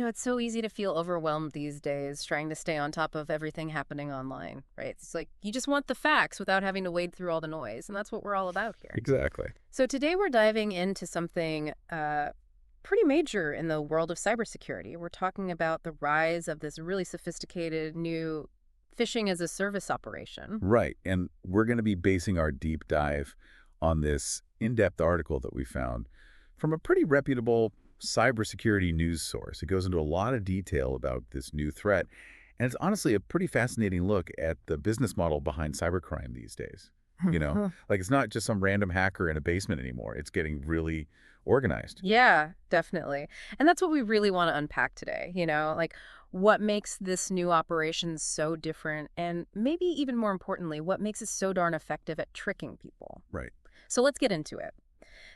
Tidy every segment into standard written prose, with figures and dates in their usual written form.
It's so easy to feel overwhelmed these days trying to stay on top of everything happening online, right? It's like you just want the facts without having to wade through all the noise, and that's what we're all about here. Exactly. So today we're diving into something pretty major in the world of cybersecurity. We're talking about the rise of this really sophisticated new phishing-as-a-service operation. Right. And we're going to be basing our deep dive on this in-depth article that we found from a pretty reputable cybersecurity news source. It goes into a lot of detail about this new threat. And it's honestly a pretty fascinating look at the business model behind cybercrime these days. Like it's not just some random hacker in a basement anymore. It's getting really organized. Yeah, definitely. And that's what we really want to unpack today, like what makes this new operation so different and maybe even more importantly, what makes it so darn effective at tricking people. Right. So let's get into it.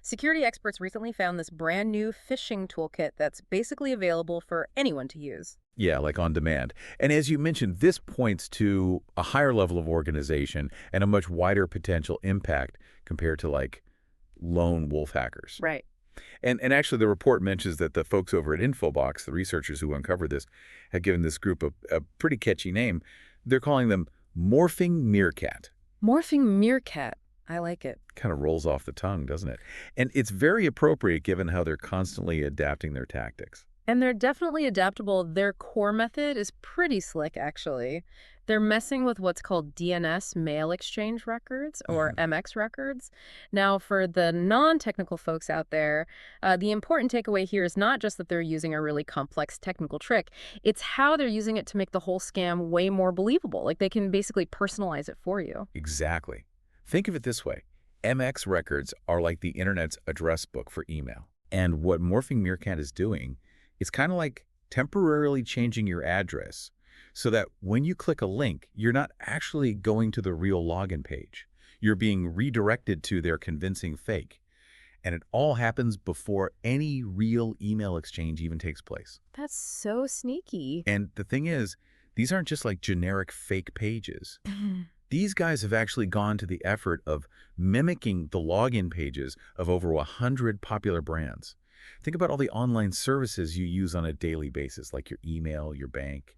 Security experts recently found this brand new phishing toolkit that's basically available for anyone to use. Yeah, like on demand. And as you mentioned, this points to a higher level of organization and a much wider potential impact compared to like lone wolf hackers. Right. And actually, the report mentions that the folks over at Infobox, the researchers who uncovered this, have given this group a pretty catchy name. They're calling them Morphing Meerkat. Morphing Meerkat. I like it. Kind of rolls off the tongue, doesn't it? And it's very appropriate given how they're constantly adapting their tactics. And they're definitely adaptable. Their core method is pretty slick, actually. They're messing with what's called DNS mail exchange records, or MX records. Now, for the non-technical folks out there, the important takeaway here is not just that they're using a really complex technical trick. It's how they're using it to make the whole scam way more believable. Like they can basically personalize it for you. Exactly. Think of it this way. MX records are like the internet's address book for email. And what Morphing Meerkat is doing, it's kind of like temporarily changing your address so that when you click a link, you're not actually going to the real login page. You're being redirected to their convincing fake. And it all happens before any real email exchange even takes place. That's so sneaky. And the thing is, these aren't just like generic fake pages. These guys have actually gone to the effort of mimicking the login pages of over 100 popular brands. Think about all the online services you use on a daily basis, like your email, your bank,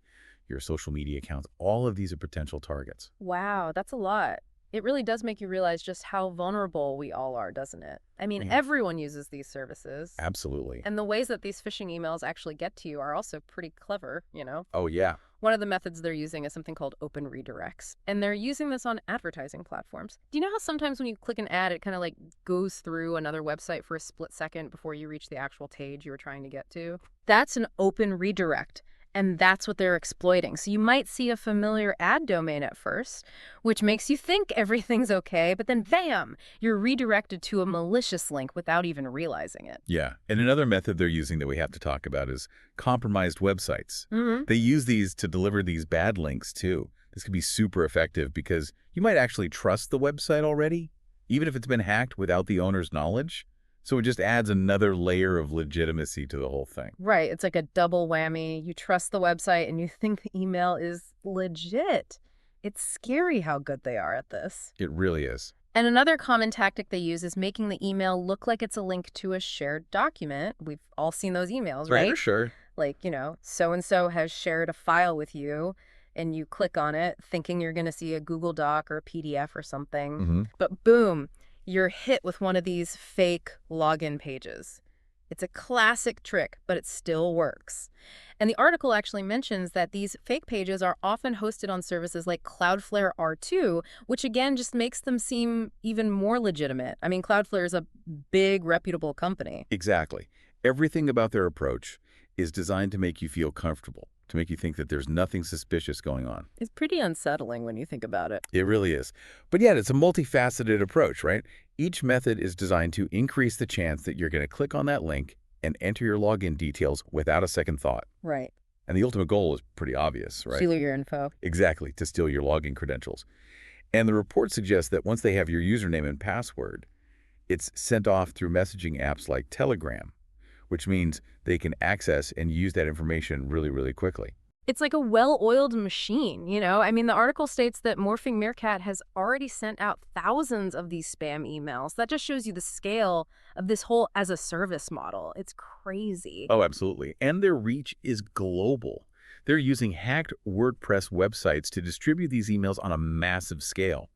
your social media accounts. All of these are potential targets. Wow, that's a lot. It really does make you realize just how vulnerable we all are, doesn't it? I mean, Yeah. everyone uses these services. Absolutely. And the ways that these phishing emails actually get to you are also pretty clever. Oh, yeah. One of the methods they're using is something called open redirects. And they're using this on advertising platforms. Do you know how sometimes when you click an ad, it kind of like goes through another website for a split second before you reach the actual page you were trying to get to? That's an open redirect. And that's what they're exploiting. So you might see a familiar ad domain at first, which makes you think everything's okay, but then bam, you're redirected to a malicious link without even realizing it. Yeah. And another method they're using that we have to talk about is compromised websites. They use these to deliver these bad links, too. This could be super effective because you might actually trust the website already, even if it's been hacked without the owner's knowledge. So it just adds another layer of legitimacy to the whole thing. Right. It's like a double whammy. You trust the website and you think the email is legit. It's scary how good they are at this. It really is. And another common tactic they use is making the email look like it's a link to a shared document. We've all seen those emails, right? For sure. Like, so-and-so has shared a file with you, and you click on it thinking you're going to see a Google Doc or a PDF or something. But boom, you're hit with one of these fake login pages. It's a classic trick, but it still works. And the article actually mentions that these fake pages are often hosted on services like Cloudflare R2, which again just makes them seem even more legitimate. I mean, Cloudflare is a big, reputable company. Exactly. Everything about their approach is designed to make you feel comfortable, to make you think that there's nothing suspicious going on. It's pretty unsettling when you think about it. It really is. But yet, it's a multifaceted approach, right? Each method is designed to increase the chance that you're going to click on that link and enter your login details without a second thought. Right. And the ultimate goal is pretty obvious, right? Steal your info. Exactly, to steal your login credentials. And the report suggests that once they have your username and password, it's sent off through messaging apps like Telegram, which means they can access and use that information really, really quickly. It's like a well-oiled machine, you know? I mean, the article states that Morphing Meerkat has already sent out thousands of these spam emails. That just shows you the scale of this whole as-a-service model. It's crazy. Oh, absolutely. And their reach is global. They're using hacked WordPress websites to distribute these emails on a massive scale.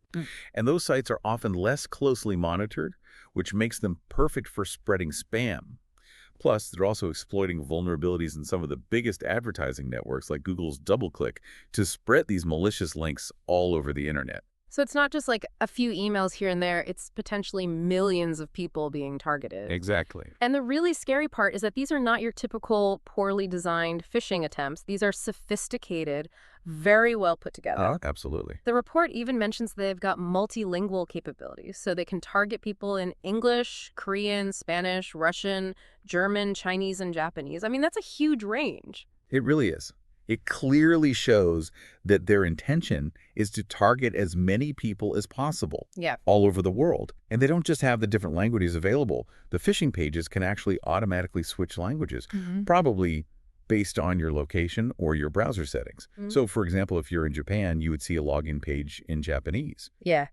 And those sites are often less closely monitored, which makes them perfect for spreading spam. Plus, they're also exploiting vulnerabilities in some of the biggest advertising networks like Google's DoubleClick to spread these malicious links all over the internet. So it's not just like a few emails here and there, it's potentially millions of people being targeted. Exactly. And the really scary part is that these are not your typical poorly designed phishing attempts. These are sophisticated, very well put together. Absolutely. The report even mentions they've got multilingual capabilities, so they can target people in English, Korean, Spanish, Russian, German, Chinese, and Japanese. I mean, that's a huge range. It really is. It clearly shows that their intention is to target as many people as possible all over the world. And they don't just have the different languages available. The phishing pages can actually automatically switch languages, probably based on your location or your browser settings. So, for example, if you're in Japan, you would see a login page in Japanese.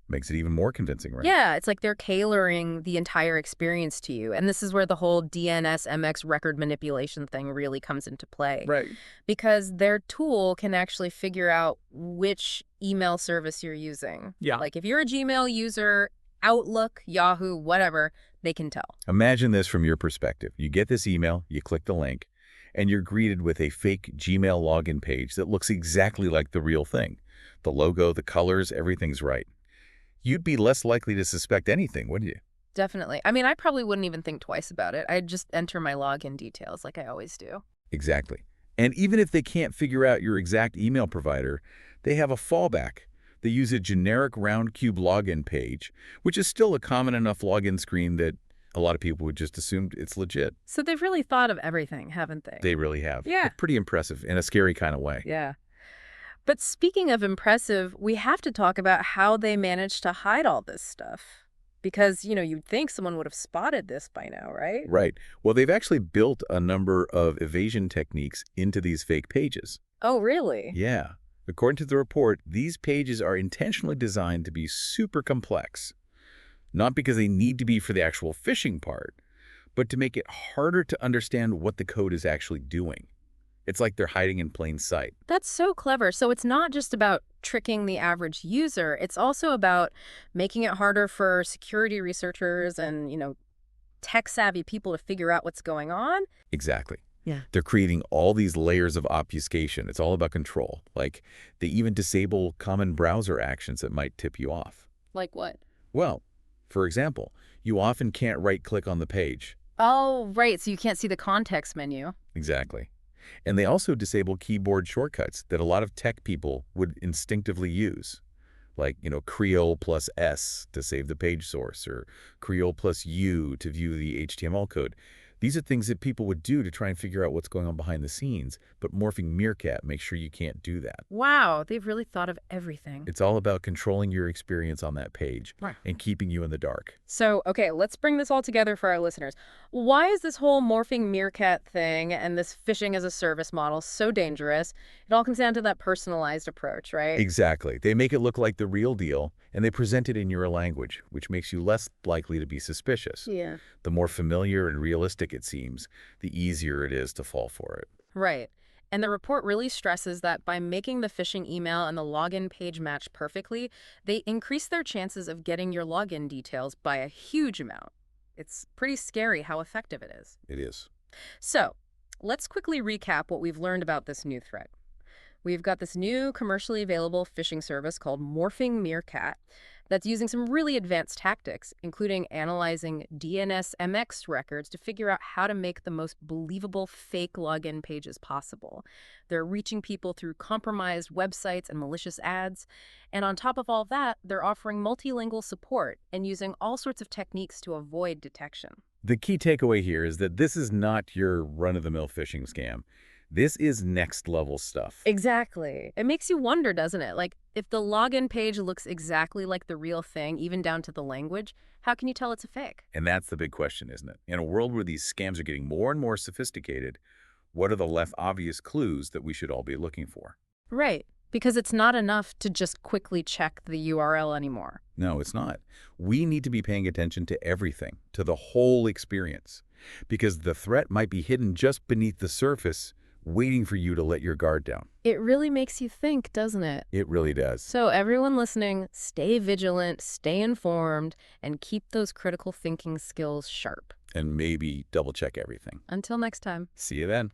Makes it even more convincing, right? Yeah, it's like they're tailoring the entire experience to you. And this is where the whole DNS MX record manipulation thing really comes into play. Right. Because their tool can actually figure out which email service you're using. Yeah. Like if you're a Gmail user, Outlook, Yahoo, whatever, they can tell. Imagine this from your perspective. You get this email, you click the link, and you're greeted with a fake Gmail login page that looks exactly like the real thing. The logo, the colors, everything's right. You'd be less likely to suspect anything, wouldn't you? Definitely. I mean, I probably wouldn't even think twice about it. I'd just enter my login details like I always do. Exactly. And even if they can't figure out your exact email provider, they have a fallback. They use a generic round cube login page, which is still a common enough login screen that a lot of people would just assume it's legit. So they've really thought of everything, haven't they? They really have. Yeah. It's pretty impressive in a scary kind of way. Yeah. But speaking of impressive, we have to talk about how they managed to hide all this stuff. Because, you know, you'd think someone would have spotted this by now, right? Right. Well, they've actually built a number of evasion techniques into these fake pages. Oh, really? Yeah. According to the report, these pages are intentionally designed to be super complex. Not because they need to be for the actual phishing part, but to make it harder to understand what the code is actually doing. It's like they're hiding in plain sight. That's so clever. So it's not just about tricking the average user. It's also about making it harder for security researchers and, you know, tech-savvy people to figure out what's going on. Exactly. Yeah. They're creating all these layers of obfuscation. It's all about control. Like, they even disable common browser actions that might tip you off. Like what? Well, for example, you often can't right-click on the page. Oh, right. So you can't see the context menu. Exactly. And they also disable keyboard shortcuts that a lot of tech people would instinctively use. Like, you know, Creole plus S to save the page source, or Creole plus U to view the HTML code. These are things that people would do to try and figure out what's going on behind the scenes, but Morphing Meerkat makes sure you can't do that. Wow, they've really thought of everything. It's all about controlling your experience on that page and keeping you in the dark. So, okay, let's bring this all together for our listeners. Why is this whole Morphing Meerkat thing and this phishing-as-a-service model so dangerous? It all comes down to that personalized approach, right? Exactly. They make it look like the real deal, and they present it in your language, which makes you less likely to be suspicious. Yeah. The more familiar and realistic it seems, the easier it is to fall for it. Right. And the report really stresses that by making the phishing email and the login page match perfectly, they increase their chances of getting your login details by a huge amount. It's pretty scary how effective it is. It is. So, let's quickly recap what we've learned about this new threat. We've got this new commercially available phishing service called Morphing Meerkat that's using some really advanced tactics, including analyzing DNS MX records to figure out how to make the most believable fake login pages possible. They're reaching people through compromised websites and malicious ads. And on top of all that, they're offering multilingual support and using all sorts of techniques to avoid detection. The key takeaway here is that this is not your run-of-the-mill phishing scam. This is next-level stuff. Exactly. It makes you wonder, doesn't it? Like, if the login page looks exactly like the real thing, even down to the language, how can you tell it's a fake? And that's the big question, isn't it? In a world where these scams are getting more and more sophisticated, What are the less obvious clues that we should all be looking for? Right, because it's not enough to just quickly check the URL anymore. No, it's not. We need to be paying attention to everything, to the whole experience, because the threat might be hidden just beneath the surface, waiting for you to let your guard down. It really makes you think, doesn't it? It really does. So everyone listening, stay vigilant, stay informed, and keep those critical thinking skills sharp. And maybe double check everything. Until next time. See you then.